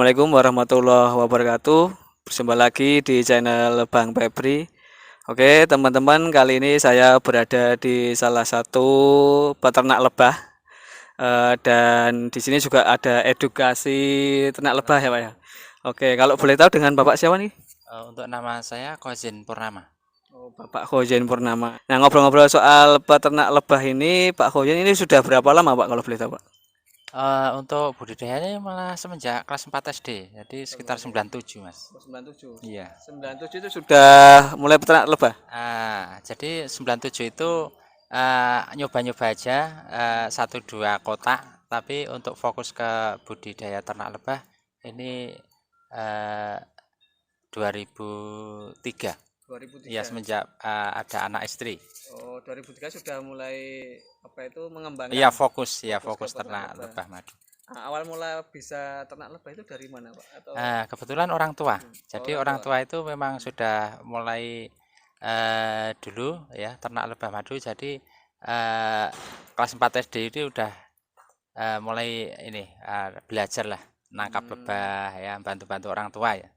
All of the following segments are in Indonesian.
Assalamualaikum warahmatullahi wabarakatuh. Berjumpa lagi di channel Bang Febri. Oke, teman-teman, kali ini saya berada di salah satu peternak lebah. Dan di sini juga ada edukasi ternak lebah ya, Pak ya. Oke, kalau boleh tahu dengan Bapak siapa nih? Untuk nama saya Kozin Purnama. Oh, Bapak Khojen Purnama. Nah, ngobrol-ngobrol soal peternak lebah ini, Pak Khojen ini sudah berapa lama, Pak, kalau boleh tahu, Pak? Untuk budidayanya malah semenjak kelas 4 SD, jadi sekitar 97 Mas. 97. Iya. 97 itu sudah mulai peternak lebah. Jadi 97 itu nyoba-nyoba aja satu dua kotak, tapi untuk fokus ke budidaya ternak lebah ini eh, 2003. Ya 2003. semenjak ada anak istri. Oh, 2003 sudah mulai apa itu Iya mengembangkan fokus ya fokus ke fokus peternak ternak lebah. lebah madu. Nah, awal mula bisa ternak lebah itu dari mana, Pak? Atau Kebetulan orang tua. Jadi orang orang tua? tua itu memang sudah mulai dulu ya ternak lebah madu. Jadi kelas 4 SD itu udah mulai ini belajar lah nangkap lebah ya, bantu-bantu orang tua ya.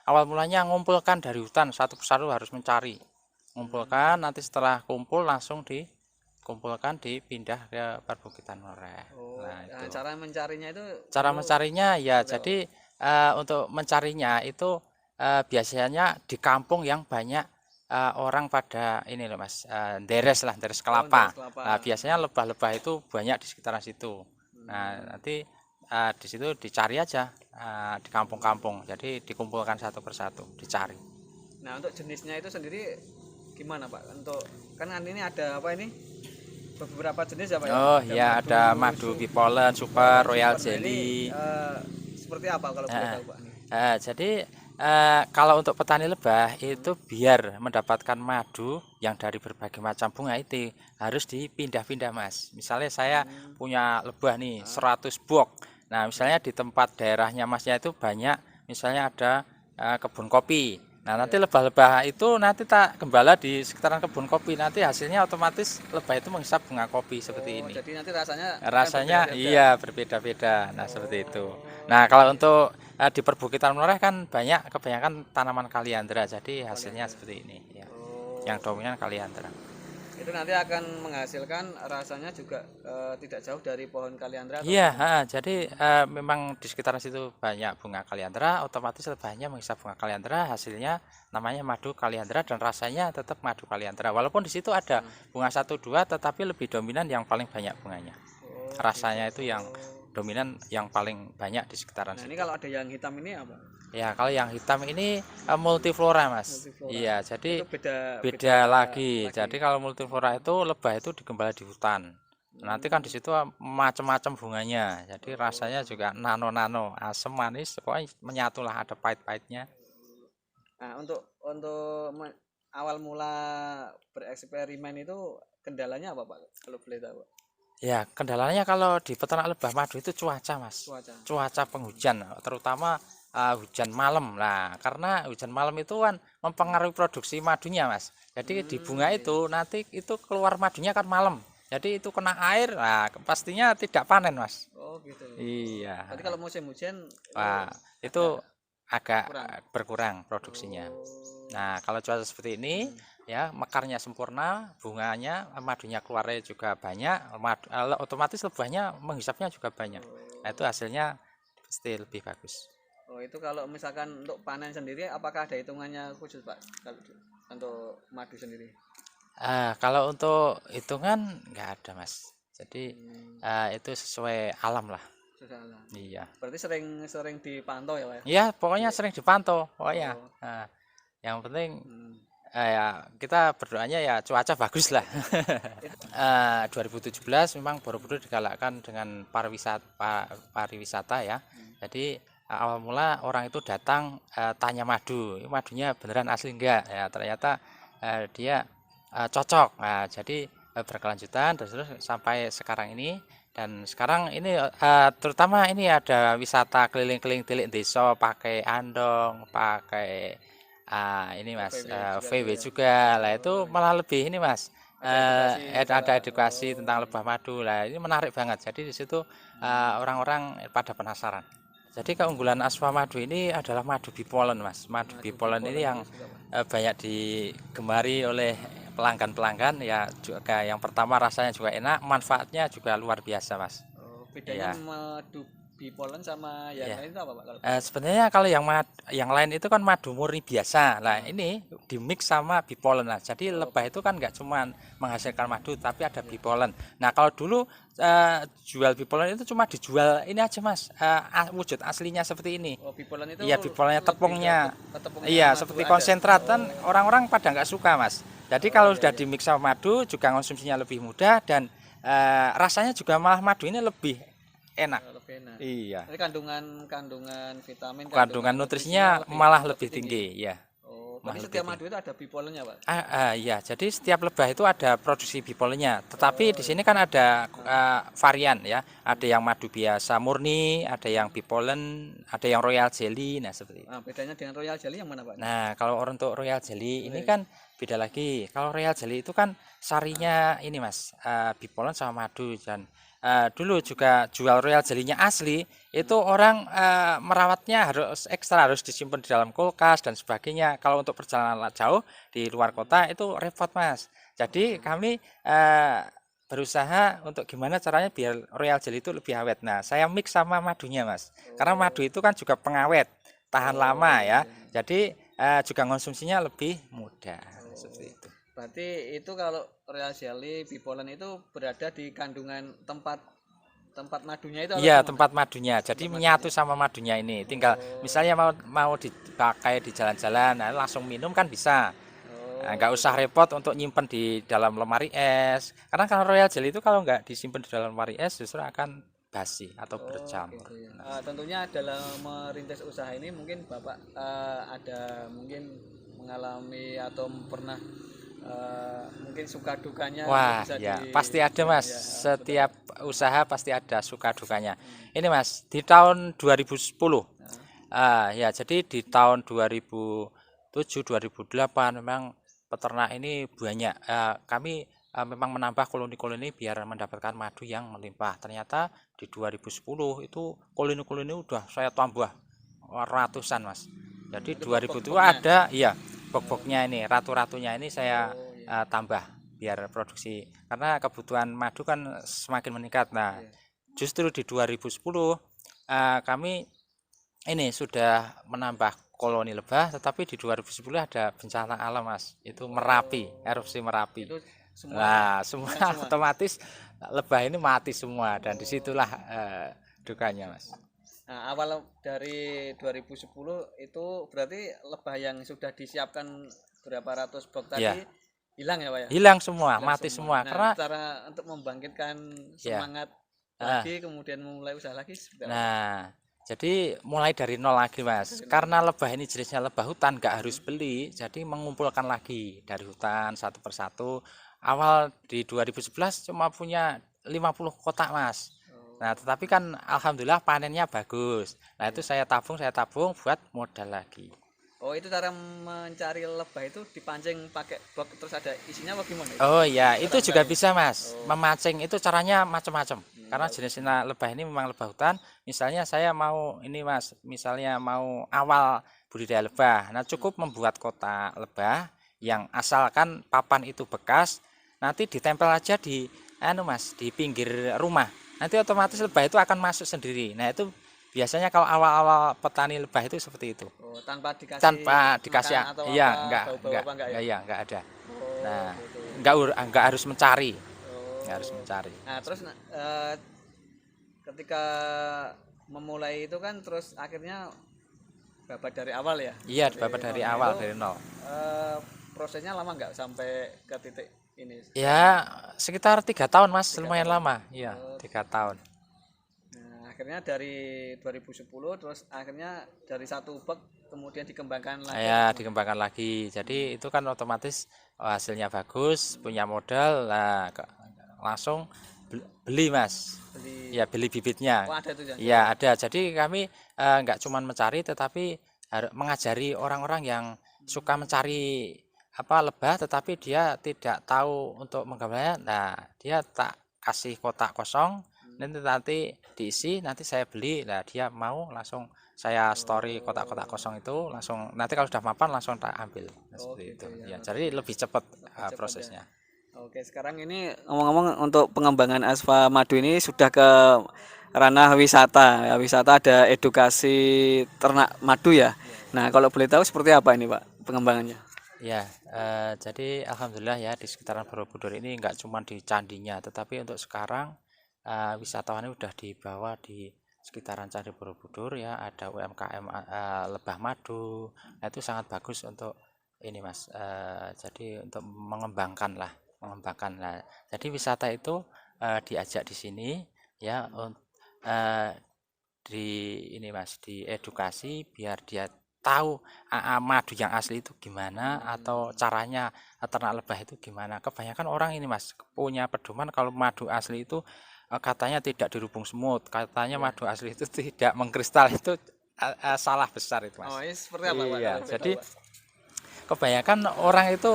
Awal mulanya ngumpulkan dari hutan satu persatu harus mencari. Ngumpulkan nanti setelah kumpul langsung dikumpulkan dipindah ke perbukitan mereka. Oh, Nah, nah, itu. cara mencarinya Cara itu mencarinya ya seperti apa, jadi Pak? untuk mencarinya itu biasanya di kampung yang banyak orang pada ini loh Mas, deres Oh, kelapa. dari Nah, kelapa. biasanya lebah-lebah itu banyak di sekitaran situ. Nah, Hmm. nanti di situ dicari aja di kampung-kampung. Jadi dikumpulkan satu persatu, dicari. Nah, untuk jenisnya itu sendiri gimana, Pak? Untuk kan ini ada apa ini? Beberapa jenis ya, Pak ya? Oh Ada ya, madu, ada madu bipolen, super, polen, royal super. Nah, ini jelly. seperti apa kalau boleh Heeh. tahu, Pak? Nih? Jadi kalau untuk petani lebah itu biar mendapatkan madu yang dari berbagai macam bunga itu harus dipindah-pindah Mas. Misalnya saya punya lebah nih 100 box. Nah, misalnya di tempat daerahnya Masnya itu banyak, misalnya ada kebun kopi. Nah, nanti Ya. lebah-lebah itu nanti tak gembala di sekitaran kebun kopi. Nanti hasilnya otomatis lebah itu menghisap bunga kopi seperti Oh, ini. jadi nanti rasanya akan Rasanya berbeda-beda. iya berbeda-beda. Nah, seperti itu. Oh, Nah, kalau gitu. untuk di perbukitan Menoreh kan banyak kebanyakan tanaman kaliandra. Jadi hasilnya Kalian. seperti ini ya. Oh, Yang dominan kaliandra. itu nanti akan menghasilkan rasanya juga tidak jauh dari pohon kaliandra atau Iya, gimana? jadi memang di sekitar situ banyak bunga kaliandra, otomatis lebahnya menghisap bunga kaliandra, hasilnya namanya madu kaliandra dan rasanya tetap madu kaliandra. Walaupun di situ ada bunga satu dua, tetapi lebih dominan yang paling banyak bunganya. Oh, gitu. Rasanya itu yang dominan yang paling banyak di sekitaran Nah, ini situ. kalau ada yang hitam ini apa? Ya, kalau yang hitam ini multiflora, Mas. Multiflora. Iya, jadi Itu beda beda beda lagi. lagi. Jadi kalau multiflora itu lebah itu digembala di hutan. Nanti kan di situ macam-macam bunganya. Jadi rasanya juga nano-nano, asam manis, pokoknya menyatulah ada pahit-pahitnya. Nah, untuk awal mula bereksperimen itu kendalanya apa, Pak? Kalau boleh tahu, Pak? Ya, kendalanya kalau di peternak lebah madu itu cuaca, Mas. Cuaca. Cuaca penghujan, terutama hujan malam. Nah, karena hujan malam itu kan mempengaruhi produksi madunya, Mas. Jadi di bunga Iya. itu nanti itu keluar madunya kan malam. Jadi itu kena air, nah pastinya tidak panen, Mas. Oh, gitu. Iya. Berarti kalau musim hujan itu Wah, itu agak agak kurang. berkurang produksinya. Oh. Nah, kalau cuaca seperti ini, ya mekarnya sempurna, bunganya, madunya keluarnya juga banyak, otomatis lebahnya menghisapnya juga banyak. Nah, itu hasilnya pasti lebih bagus. Oh, itu kalau misalkan untuk panen sendiri apakah ada hitungannya khusus, Pak? Kalau untuk madu sendiri. Kalau untuk hitungan nggak ada, Mas. Jadi Hmm, itu sesuai alam lah. salah. Iya. Berarti sering dipantau ya, Pak ya? Iya, pokoknya sering dipantau, pokoknya. Oh. Nah, yang penting Hmm. ya kita berdoanya ya cuaca bagus lah. Itu 2017 memang Borobudur digalakkan dengan pariwisata ya. Jadi awal mula orang itu datang tanya madu, ini madunya beneran asli enggak? Ya ternyata dia cocok. Nah, jadi berkelanjutan terus sampai sekarang ini dan sekarang ini terutama ini ada wisata keliling-keliling tilik desa pakai andong, pakai ini Mas, OVW juga itu VW ya. juga. Lah itu Oh, malah lebih ini Mas, ada edukasi ada secara edukasi oh, tentang lebah madu. Lah ini menarik banget. Jadi di situ orang-orang pada penasaran. Jadi keunggulan Aswa Madu ini adalah madu bipolen, Mas. Madu bipolen ini yang banyak digemari oleh pelanggan-pelanggan ya, juga yang pertama rasanya juga enak, manfaatnya juga luar biasa, Mas. Oh, bedanya Iya. madu bipolen sama yang Iya. lain itu apa Pak kalau? Sebenarnya kalau yang lain itu kan madu murni biasa. Nah, ini dimix sama bipolen. Nah, jadi lebah itu kan nggak cuma menghasilkan madu, tapi ada bipolen. Nah, kalau dulu jual bipolen itu cuma dijual ini aja, Mas. Wujud aslinya seperti ini. Oh, bipolen itu Iya, bipolennya lebih tepungnya. ke tepungnya Iya, madu seperti aja. konsentrat kan orang-orang pada nggak suka, Mas. Jadi kalau iya, sudah iya. dimix sama madu juga konsumsinya lebih mudah dan rasanya juga malah madu ini lebih enak. Lebih enak. Iya. Jadi kandungan vitamin, Kandungan nutrisinya malah lebih tinggi, ya. Oh, Malah berarti lebih setiap madu tinggi. itu ada bipolennya, Pak? Iya, jadi setiap lebah itu ada produksi bipolennya. Tetapi di sini kan ada varian ya. Ada yang madu biasa murni, ada yang bipolen, ada yang royal jelly. Nah, seperti itu. Nah, bedanya dengan royal jelly yang mana, Pak? Nah, kalau untuk royal jelly ini kan beda lagi. Kalau royal jelly itu kan sarinya ini, Mas, bipolen sama madu dan dulu juga jual royal jelly-nya asli itu orang merawatnya harus ekstra, harus disimpan di dalam kulkas dan sebagainya. Kalau untuk perjalanan jauh di luar kota itu repot, Mas. Jadi kami berusaha untuk gimana caranya biar royal jelly itu lebih awet. Nah, saya mix sama madunya, Mas. Karena madu itu kan juga pengawet, tahan lama ya. Jadi juga konsumsinya lebih mudah. Seperti itu. Berarti itu kalau royal jelly bipolen itu berada di kandungan tempat madunya itu Iya, gimana? tempat madunya. Jadi menyatu sama madunya ini. Tinggal misalnya mau dipakai di jalan-jalan, nah langsung minum kan bisa. Nah, nggak usah repot untuk nyimpen di dalam lemari es. Karena kalau royal jelly itu kalau nggak disimpan di dalam lemari es justru akan basi atau berjamur. Gitu ya. Tentunya dalam merintis usaha ini mungkin Bapak ada mungkin mengalami atau pernah mungkin suka dukanya Wah, bisa ya di pasti ada, Mas. ya, Setiap usaha pasti ada suka dukanya. Ini, Mas, di tahun 2010. Ya, jadi di tahun 2007, 2008 memang peternak ini banyak. Kami memang menambah koloni-koloni biar mendapatkan madu yang melimpah. Ternyata di 2010 itu koloni-koloni udah saya tambah ratusan, Mas. Jadi itu 2007 bok-boknya. ada, iya, bok-boknya ini, ratu-ratunya ini saya tambah biar produksi. Karena kebutuhan madu kan semakin meningkat. Nah, justru di 2010 kami ini sudah menambah koloni lebah, tetapi di 2010 ada bencana alam, Mas. Itu Merapi, erupsi Merapi. Itu semua Nah, semua otomatis lebah ini mati semua dan disitulah dukanya, Mas. Nah, awal dari 2010 itu berarti lebah yang sudah disiapkan berapa ratus box tadi Ya, hilang ya, Pak ya? hilang semua, Hilang mati semua. Nah, Karena cara untuk membangkitkan ya, semangat lagi kemudian memulai usaha lagi seperti apa? nah, jadi mulai dari nol lagi, Mas. Karena lebah ini jenisnya lebah hutan, nggak harus beli, jadi mengumpulkan lagi dari hutan satu persatu. Awal di 2011 cuma punya 50 kotak, Mas. Nah, tetapi kan alhamdulillah panennya bagus. Nah, itu saya tabung buat modal lagi. Oh, itu cara mencari lebah itu dipancing pakai box terus ada isinya apa gimana? Oh iya, itu juga bisa, Mas. Memancing itu caranya macam-macam. Karena jenisnya lebah ini memang lebah hutan. Misalnya saya mau ini, Mas, misalnya mau awal budidaya lebah. Nah, cukup membuat kotak lebah yang asalkan papan itu bekas, nanti ditempel aja di Mas, di pinggir rumah. Nanti otomatis lebah itu akan masuk sendiri. Nah, itu biasanya kalau awal-awal petani lebah itu seperti itu. Oh, tanpa dikasih Dikasih, atau iya, apa, enggak, bau-bau apa enggak ya? iya, enggak ada. Oh, Nah, gitu. enggak harus mencari. Oh. Enggak harus mencari. Nah, terus ketika memulai itu kan terus akhirnya babat dari awal ya? Iya, dibabat dari nol. awal, Itu, dari nol. prosesnya lama nggak sampai ke titik ini? Ya, sekitar 3 tahun, Mas, lumayan lama. Iya, 3 tahun. Nah, akhirnya dari 2010 terus akhirnya dari satu bak kemudian dikembangkan lagi. Ya, dikembangkan lagi. Jadi itu kan otomatis hasilnya bagus, punya modal, lah langsung beli, Mas. Beli. Ya, beli bibitnya. Oh, ada tuh ya? Iya, ada. Jadi kami nggak cuma mencari, tetapi harus mengajari orang-orang yang suka mencari lebah, tetapi dia tidak tahu untuk menggambarnya. Nah, dia tak kasih kotak kosong, nanti diisi, nanti saya beli. Nah, dia mau langsung saya story kotak-kotak kosong itu langsung nanti kalau sudah mapan langsung tak ambil. Nah, Oh, seperti gitu itu. ya. Ya, jadi lebih cepat Cepat ya. prosesnya. Oke, sekarang ini ngomong-ngomong untuk pengembangan Asfa Madu ini sudah ke ranah wisata. Ya, wisata ada edukasi ternak madu ya. Nah, kalau boleh tahu seperti apa ini, Pak, pengembangannya? Ya, jadi alhamdulillah ya di sekitaran Borobudur ini nggak cuma di candinya, tetapi untuk sekarang wisatawan ini udah dibawa di sekitaran Candi Borobudur ya, ada UMKM lebah madu. Nah, itu sangat bagus untuk ini Mas. Jadi untuk mengembangkan. Nah, jadi wisata itu diajak di sini ya eh, di ini Mas, diedukasi biar dia tahu madu yang asli itu gimana atau caranya ternak lebah itu gimana. Kebanyakan orang ini Mas punya pedoman kalau madu asli itu katanya tidak dirubung semut, katanya madu asli itu tidak mengkristal, itu salah besar itu Mas. Oh, ini seperti apa, Pak? Iya, Kalau boleh jadi tahu, Pak? kebanyakan orang itu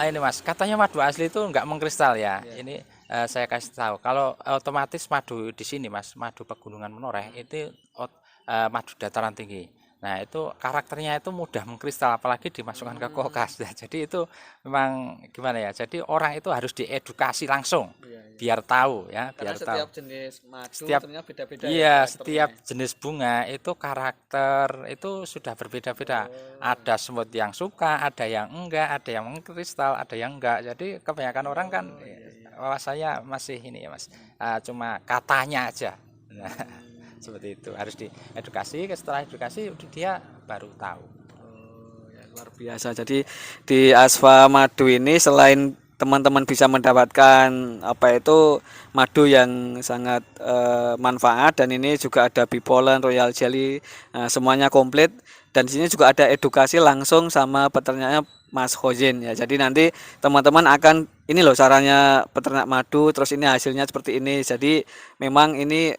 ini Mas, katanya madu asli itu enggak mengkristal ya. Iya. Ini saya kasih tahu. Kalau otomatis madu di sini Mas, madu Pegunungan Menoreh itu madu dataran tinggi. Nah, itu karakternya itu mudah mengkristal apalagi dimasukkan ke kulkas. Nah, jadi itu memang gimana ya? Jadi orang itu harus diedukasi langsung Iya, iya. biar tahu ya, Karena biar tahu. setiap jenis madu Setiap ternyata beda-beda ya Iya, karakternya. setiap jenis bunga itu karakter itu sudah berbeda-beda. Ada semut yang suka, ada yang enggak, ada yang mengkristal, ada yang enggak. Jadi kebanyakan orang kan saya masih ini ya Mas, cuma katanya aja. Nah, seperti itu harus diedukasi. Setelah edukasi dia baru tahu. Oh, ya, luar biasa. Jadi di Asfa Madu ini selain teman-teman bisa mendapatkan apa itu madu yang sangat manfaat, dan ini juga ada bee pollen, royal jelly, semuanya komplit, dan di sini juga ada edukasi langsung sama peternaknya Mas Khozin ya. Jadi nanti teman-teman akan ini loh caranya peternak madu, terus ini hasilnya seperti ini. Jadi memang ini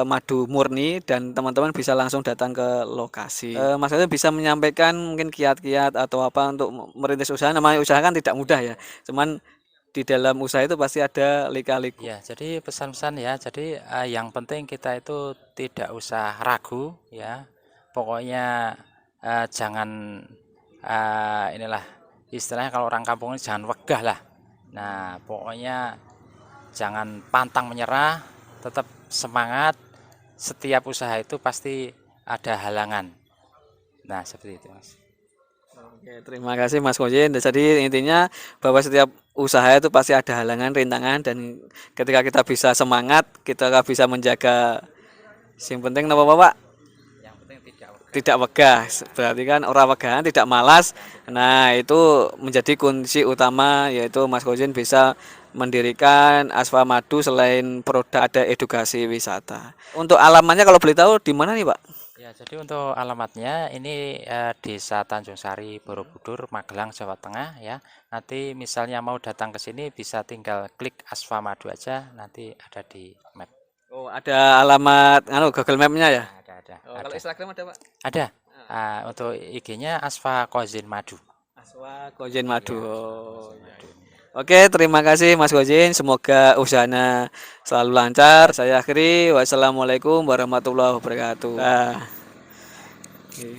madu murni dan teman-teman bisa langsung datang ke lokasi. Mas Khozin bisa menyampaikan mungkin kiat-kiat atau apa untuk merintis usaha. Namanya usaha kan tidak mudah ya. Cuman di dalam usaha itu pasti ada lika-liku. Ya, jadi pesan-pesan ya. Jadi yang penting kita itu tidak usah ragu ya. Pokoknya jangan inilah istilahnya kalau orang kampung ini jangan wegah lah. Nah, pokoknya jangan pantang menyerah, tetap semangat. Setiap usaha itu pasti ada halangan. Nah, seperti itu, Mas. Oke, terima kasih Mas Khozin. Jadi intinya bahwa setiap usaha itu pasti ada halangan, rintangan, dan ketika kita bisa semangat, kita bisa menjaga. Yang penting apa Pak? Yang penting tidak wegah. Tidak wegah. Berarti kan orang wegahan tidak malas. Nah, itu menjadi kunci utama, yaitu Mas Khozin bisa mendirikan Asfa Madu selain produk ada edukasi wisata. Untuk alamatnya kalau boleh tahu di mana nih, Pak? Ya, jadi untuk alamatnya ini Desa Tanjung Sari, Borobudur, Magelang, Jawa Tengah ya. Nanti misalnya mau datang ke sini bisa tinggal klik Asfa Madu aja, nanti ada di map. Oh, ada alamat Google Map-nya ya? Ada. Oh, kalau Instagram ada, Pak? Ada. Untuk IG-nya Asfa Khozin Madu. Aswa Khozin Madu. Iya, Oh, iya. Madu. Oke, terima kasih Mas Khozin. Semoga usahanya selalu lancar. Saya akhiri. Wassalamualaikum warahmatullahi wabarakatuh. Nah. Oke.